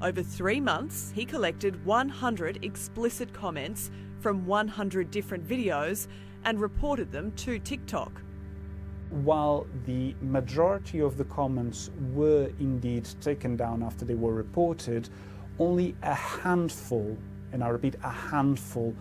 Over 3 months, he collected 100 explicit comments from 100 different videos and reported them to TikTok. While the majority of the comments were indeed taken down after they were reported, only a handful, and I repeat, a handful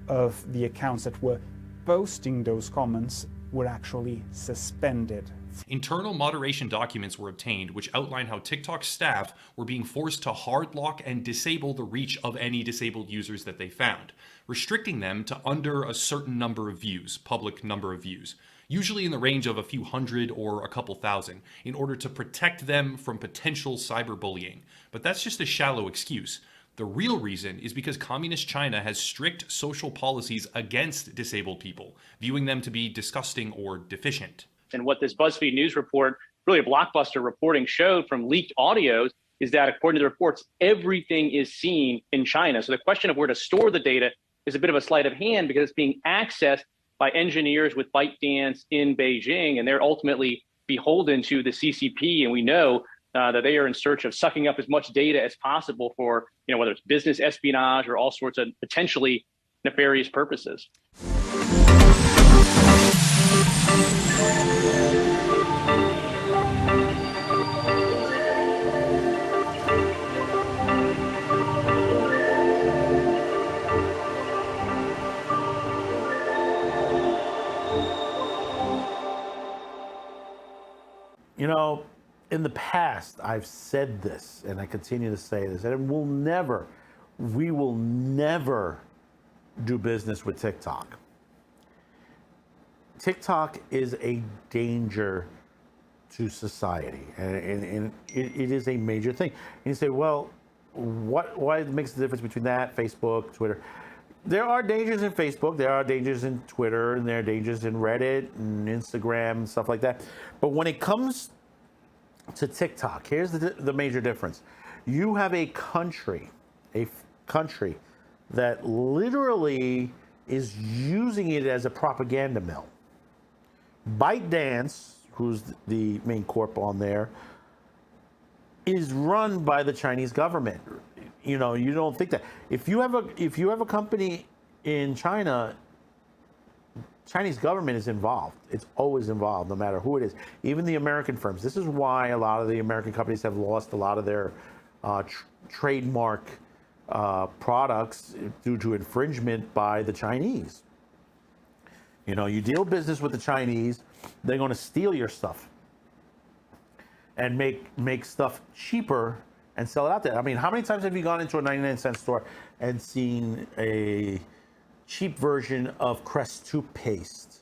of the accounts that were posting those comments were actually suspended. Internal moderation documents were obtained which outline how TikTok staff were being forced to hard lock and disable the reach of any disabled users that they found, restricting them to under a certain number of views, public number of views, usually in the range of a few hundred or a couple thousand, in order to protect them from potential cyberbullying. But that's just a shallow excuse. The real reason is because Communist China has strict social policies against disabled people, viewing them to be disgusting or deficient. And what this BuzzFeed News report, really a blockbuster reporting, showed from leaked audios is that, according to the reports, everything is seen in China. So the question of where to store the data is a bit of a sleight of hand because it's being accessed by engineers with ByteDance in Beijing, and they're ultimately beholden to the CCP. And we know that they are in search of sucking up as much data as possible for, whether it's business espionage or all sorts of potentially nefarious purposes. In the past, I've said this, and I continue to say this, and we will never do business with TikTok. TikTok is a danger to society, and it is a major thing. And you say, well, why makes the difference between that, Facebook, Twitter? There are dangers in Facebook, there are dangers in Twitter, and there are dangers in Reddit and Instagram and stuff like that. But when it comes to TikTok, here's the major difference. You have a country that literally is using it as a propaganda mill. ByteDance, who's the main corp on there, is run by the Chinese government. You don't think that. If you have a company in China, Chinese government is involved. It's always involved, no matter who it is. Even the American firms. This is why a lot of the American companies have lost a lot of their trademark products due to infringement by the Chinese. You deal business with the Chinese, they're going to steal your stuff and make stuff cheaper and sell it out there. I mean, how many times have you gone into a 99-cent store and seen a cheap version of Crest toothpaste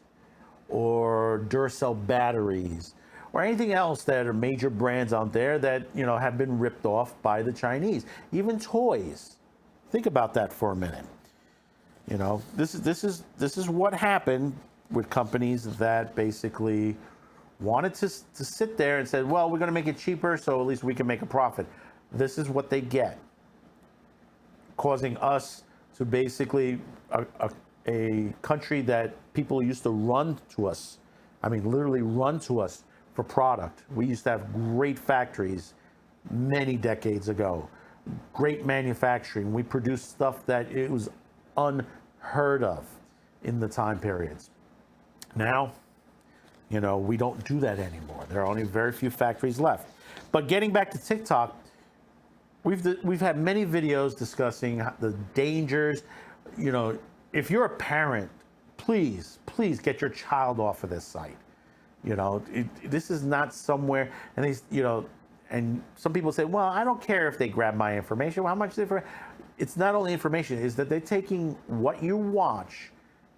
or Duracell batteries or anything else that are major brands out there that have been ripped off by the Chinese? Even toys. Think about that for a minute. This is what happened with companies that basically wanted to sit there and said, well, we're going to make it cheaper so at least we can make a profit. This is what they get, causing us to basically a country that people used to run to us. I mean, literally run to us for product. We used to have great factories many decades ago, great manufacturing. We produced stuff that it was unheard of in the time periods. Now, we don't do that anymore. There are only very few factories left. But getting back to TikTok, we've had many videos discussing the dangers. If you're a parent, please get your child off of this site. This is not somewhere, and and some people say, well, I don't care if they grab my information. Well, how much it's not only information, is that they're taking what you watch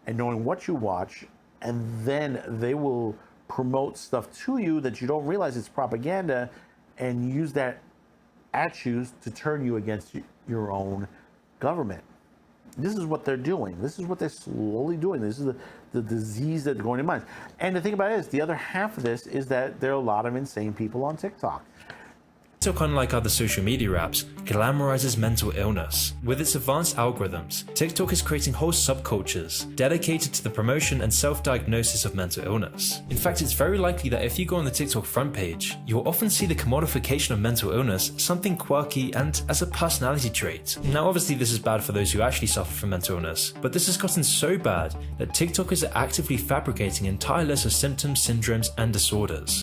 and knowing what you watch, and then they will promote stuff to you that you don't realize it's propaganda and use that at you to turn you against your own government. This is what they're doing. This is what they're slowly doing. This is the disease that's going in minds. And the thing about it is, the other half of this is that there are a lot of insane people on TikTok. TikTok, unlike other social media apps, glamorizes mental illness. With its advanced algorithms, TikTok is creating whole subcultures dedicated to the promotion and self-diagnosis of mental illness. In fact, it's very likely that if you go on the TikTok front page, you'll often see the commodification of mental illness, something quirky and as a personality trait. Now obviously this is bad for those who actually suffer from mental illness, but this has gotten so bad that TikTokers are actively fabricating entire lists of symptoms, syndromes, and disorders.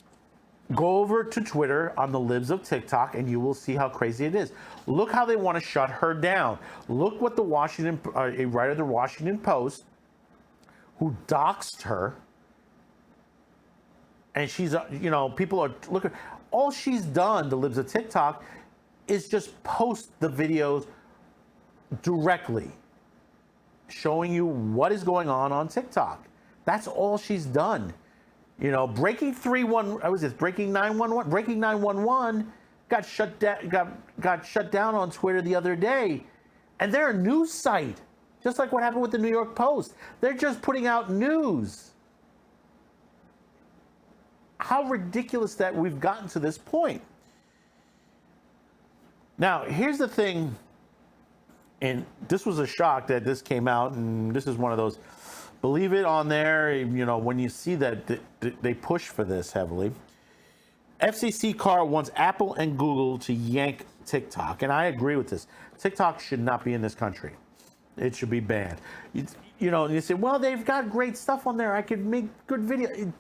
Go over to Twitter on the libs of TikTok and you will see how crazy it is. Look how they want to shut her down. Look what a writer of the Washington Post, who doxed her, and she's, people are looking. All she's done, the libs of TikTok, is just post the videos directly, showing you what is going on TikTok. That's all she's done. Breaking 911. Breaking 911 got shut down on Twitter the other day, and they're a news site, just like what happened with the New York Post. They're just putting out news. How ridiculous that we've gotten to this point. Now, here's the thing, and this was a shock that this came out, and this is one of those. Believe it on there, when you see that they push for this heavily. FCC car wants Apple and Google to yank TikTok. And I agree with this. TikTok should not be in this country. It should be banned. You say, well, they've got great stuff on there. I could make good video.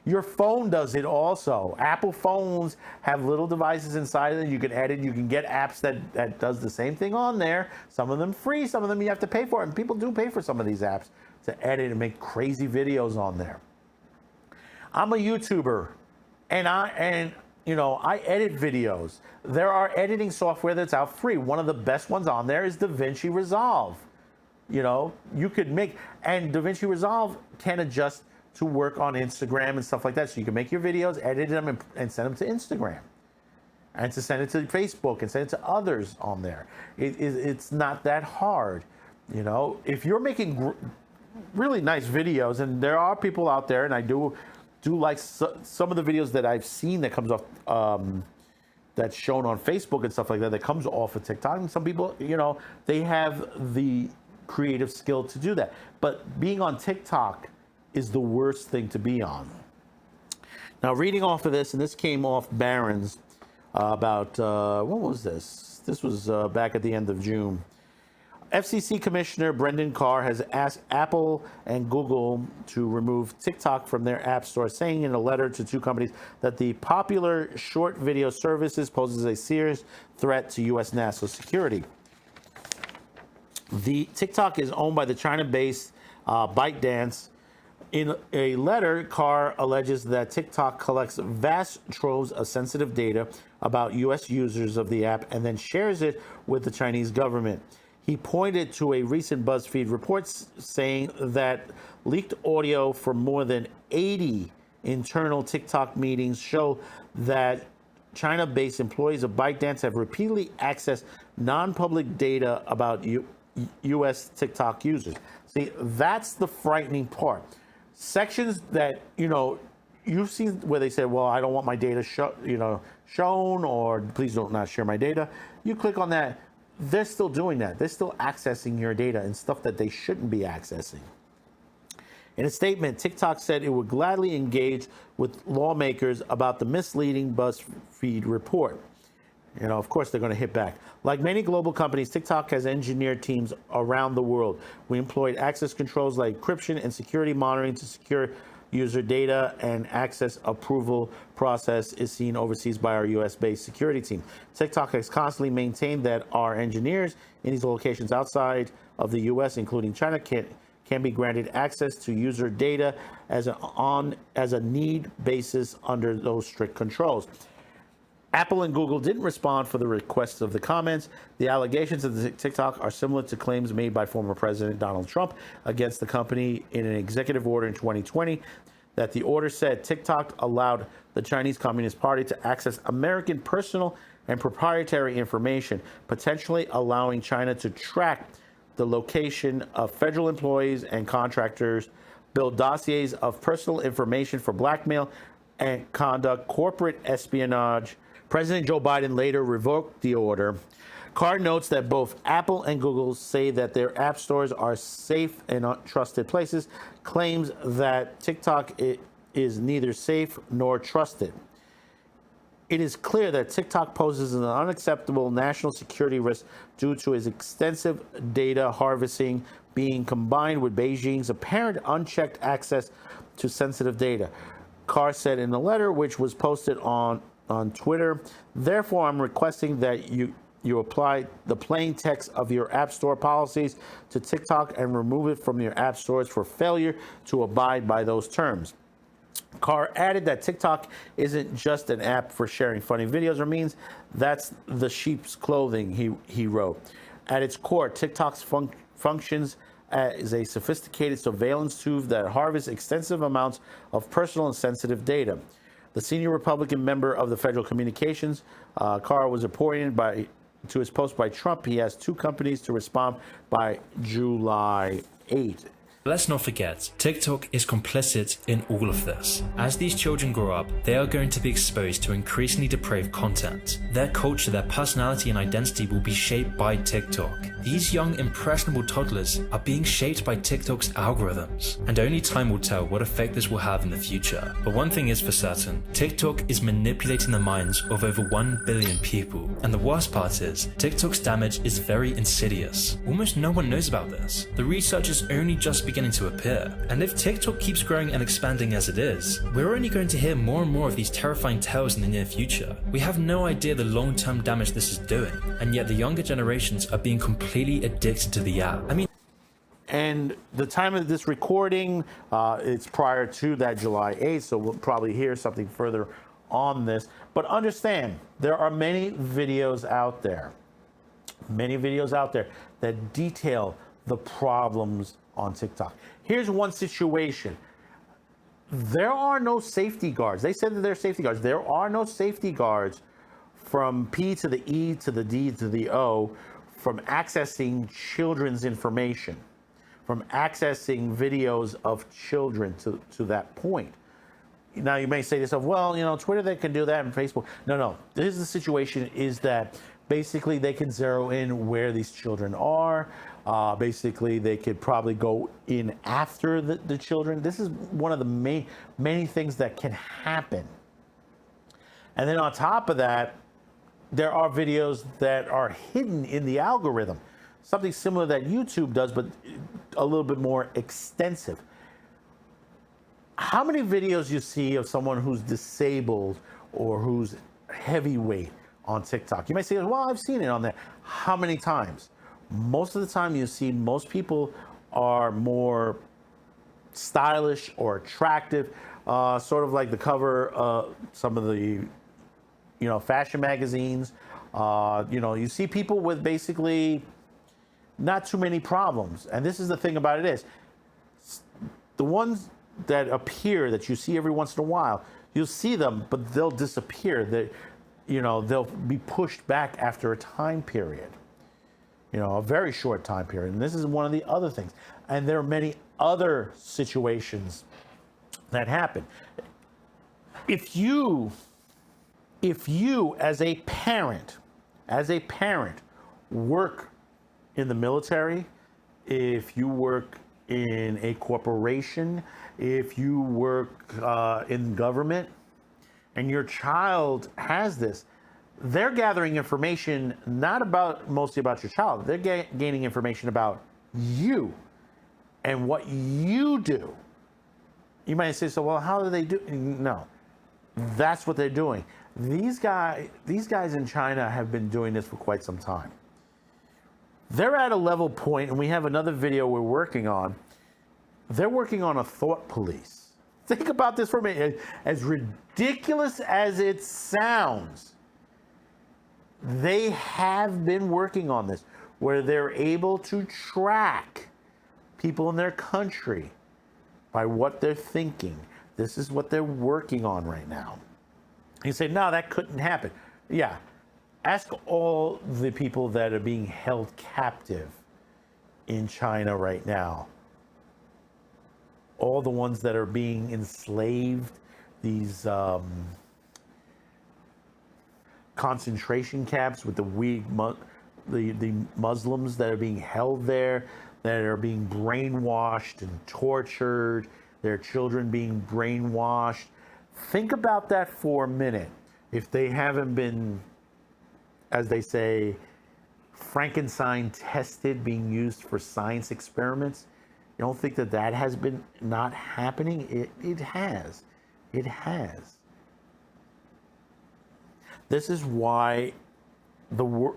Your phone does it also. Apple phones have little devices inside of them. You can edit. You can get apps that does the same thing on there. Some of them free. Some of them you have to pay for. And people do pay for some of these apps to edit and make crazy videos on there. I'm a YouTuber, and I edit videos. There are editing software that's out free. One of the best ones on there is DaVinci Resolve. You could make, and DaVinci Resolve can adjust to work on Instagram and stuff like that. So you can make your videos, edit them, and send them to Instagram, and to send it to Facebook and send it to others on there. It's not that hard. If you're making really nice videos, and there are people out there, and I do like some of the videos that I've seen that comes off that's shown on Facebook and stuff like that comes off of TikTok. And some people, they have the creative skill to do that. But being on TikTok is the worst thing to be on. Now, reading off of this, and this came off Barron's about what was this? This was back at the end of June. FCC Commissioner Brendan Carr has asked Apple and Google to remove TikTok from their app store, saying in a letter to two companies that the popular short video services poses a serious threat to U.S. national security. The TikTok is owned by the China-based ByteDance. In a letter, Carr alleges that TikTok collects vast troves of sensitive data about U.S. users of the app and then shares it with the Chinese government. He pointed to a recent BuzzFeed report saying that leaked audio from more than 80 internal TikTok meetings show that China-based employees of ByteDance have repeatedly accessed non-public data about U.S. TikTok users. See, that's the frightening part. Sections that, you've seen where they say, well, I don't want my data shown, or please don't not share my data. You click on that. They're still doing that. They're still accessing your data and stuff that they shouldn't be accessing. In a statement, TikTok said it would gladly engage with lawmakers about the misleading BuzzFeed report. Of course, they're going to hit back. Like many global companies, TikTok has engineered teams around the world. We employed access controls like encryption and security monitoring to secure user data, and access approval process is seen overseas by our U.S.-based security team. TikTok has constantly maintained that our engineers in these locations outside of the U.S., including China, can be granted access to user data as a need basis under those strict controls. Apple and Google didn't respond for the requests of the comments. The allegations of the TikTok are similar to claims made by former President Donald Trump against the company in an executive order in 2020, that the order said TikTok allowed the Chinese Communist Party to access American personal and proprietary information, potentially allowing China to track the location of federal employees and contractors, build dossiers of personal information for blackmail, and conduct corporate espionage President Joe Biden later revoked the order. Carr notes that both Apple and Google say that their app stores are safe and trusted places, claims that TikTok is neither safe nor trusted. It is clear that TikTok poses an unacceptable national security risk due to its extensive data harvesting being combined with Beijing's apparent unchecked access to sensitive data. Carr said in a letter which was posted on Twitter, therefore I'm requesting that you apply the plain text of your App Store policies to TikTok and remove it from your app stores for failure to abide by those terms. Carr added that TikTok isn't just an app for sharing funny videos or memes. That's the sheep's clothing, he wrote. At its core, TikTok functions as a sophisticated surveillance tool that harvests extensive amounts of personal and sensitive data. The senior Republican member of the Federal Communications, Carr, was appointed to his post by Trump. He has 2 companies to respond by July 8th. Let's not forget, TikTok is complicit in all of this. As these children grow up, they are going to be exposed to increasingly depraved content. Their culture, their personality and identity will be shaped by TikTok. These young, impressionable toddlers are being shaped by TikTok's algorithms, and only time will tell what effect this will have in the future. But one thing is for certain, TikTok is manipulating the minds of over 1 billion people. And the worst part is, TikTok's damage is very insidious. Almost no one knows about this. The research is only just beginning to appear. And if TikTok keeps growing and expanding as it is, we're only going to hear more and more of these terrifying tales in the near future. We have no idea the long-term damage this is doing, and yet the younger generations are being completely addicted to the app. And the time of this recording, it's prior to that July 8th, so we'll probably hear something further on this. But understand, there are many videos out there that detail the problems on TikTok. Here's one situation. There are no safety guards. They said that there are safety guards. There are no safety guards from P to the E to the D to the O from accessing children's information, from accessing videos of children to that point. Now you may say to yourself, well, Twitter, they can do that, and Facebook. No. This is the situation is that basically they can zero in where these children are. Basically, they could probably go in after the children. This is one of the many things that can happen. And then on top of that, there are videos that are hidden in the algorithm. Something similar that YouTube does, but a little bit more extensive. How many videos you see of someone who's disabled or who's heavyweight on TikTok? You might say, well, I've seen it on there. How many times? Most of the time you see most people are more stylish or attractive, sort of like the cover of some of the, fashion magazines. You see people with basically not too many problems. And this is the thing about it is, the ones that appear that you see every once in a while, you'll see them, but they'll disappear. They'll be pushed back after a time period. A very short time period. And this is one of the other things. And there are many other situations that happen. If you as a parent work in the military, if you work in a corporation, if you work in government, and your child has this, they're gathering information mostly about your child. They're gaining information about you and what you do. You might say, so well, how do they do? No, that's what they're doing. These guys in China have been doing this for quite some time. They're at a level point, and we have another video we're working on. They're working on a thought police. Think about this for a minute. As ridiculous as it sounds, they have been working on this, where they're able to track people in their country by what they're thinking. This is what they're working on right now. You say, no, that couldn't happen. Yeah. Ask all the people that are being held captive in China right now. All the ones that are being enslaved, these concentration camps with the Muslims that are being held there, that are being brainwashed and tortured, their children being brainwashed. Think about that for a minute. If they haven't been, as they say, Frankenstein tested, being used for science experiments, you don't think that that has been not happening? It has. It has. This is why the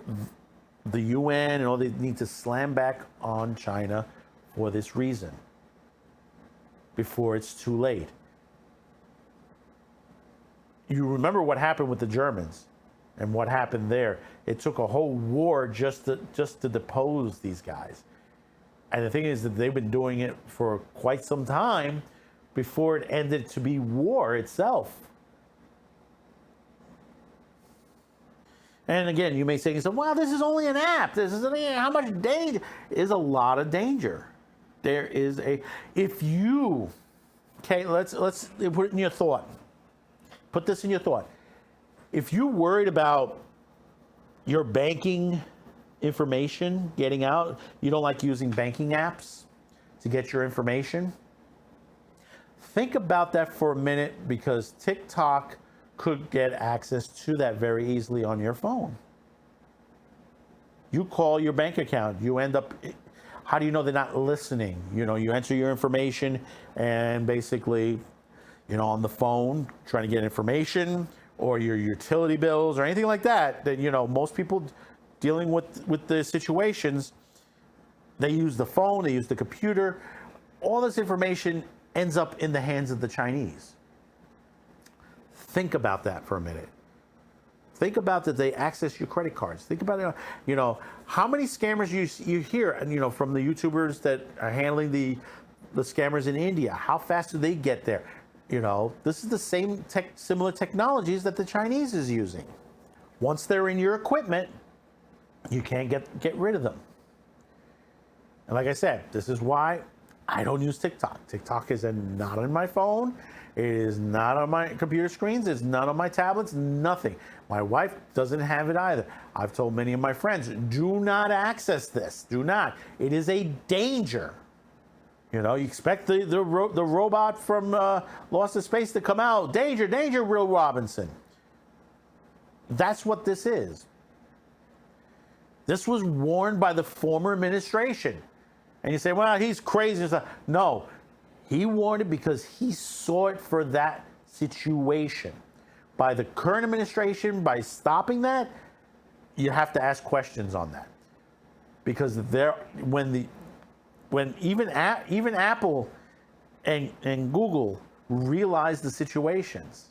UN and all, they need to slam back on China for this reason before it's too late. You remember what happened with the Germans and what happened there. It took a whole war just to depose these guys. And the thing is that they've been doing it for quite some time before it ended to be war itself. And again, you may say, wow, this is only an app. This is how much danger? Is a lot of danger. There is if you, okay, let's put it in your thought. Put this in your thought. If you're worried about your banking information getting out, you don't like using banking apps to get your information, think about that for a minute, because TikTok could get access to that very easily on your phone. You call your bank account, you end up, how do you know they're not listening? You know, you enter your information and basically, you know, on the phone, trying to get information, or your utility bills or anything like that, that, you know, most people dealing with the situations, they use the phone, they use the computer. All this information ends up in the hands of the Chinese. Think about that for a minute. Think about that they access your credit cards. Think about it, you know, how many scammers you hear, and, you know, from the YouTubers that are handling the scammers in India. How fast do they get there? You know, this is the same similar technologies that the Chinese is using. Once they're in your equipment, you can't get rid of them. And like I said, this is why I don't use TikTok. TikTok is not on my phone. It is not on my computer screens. It's not on my tablets, nothing. My wife doesn't have it either. I've told many of my friends, do not access this. Do not. It is a danger. You know, you expect the robot from Lost in Space to come out. Danger, danger, Will Robinson. That's what this is. This was warned by the former administration. And you say, well, he's crazy. No, he warned it because he saw it for that situation. By the current administration, by stopping that, you have to ask questions on that. Because when even Apple and Google realize the situations,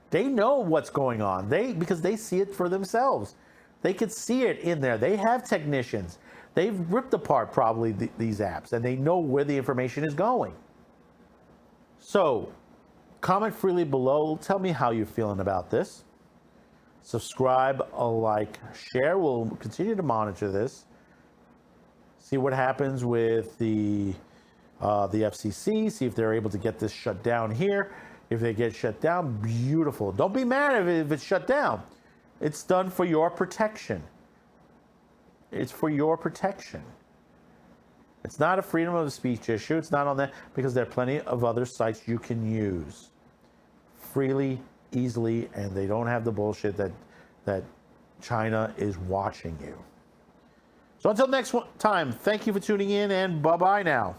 they know what's going on. Because they see it for themselves. They could see it in there. They have technicians. They've ripped apart probably these apps, and they know where the information is going. So, comment freely below. Tell me how you're feeling about this. Subscribe, like, share. We'll continue to monitor this. See what happens with the FCC. See if they're able to get this shut down here. If they get shut down, beautiful. Don't be mad if it's shut down. It's done for your protection. It's for your protection. It's not a freedom of speech issue. It's not on that, because there are plenty of other sites you can use freely, easily, and they don't have the bullshit that China is watching you. So until next time, thank you for tuning in, and bye-bye now.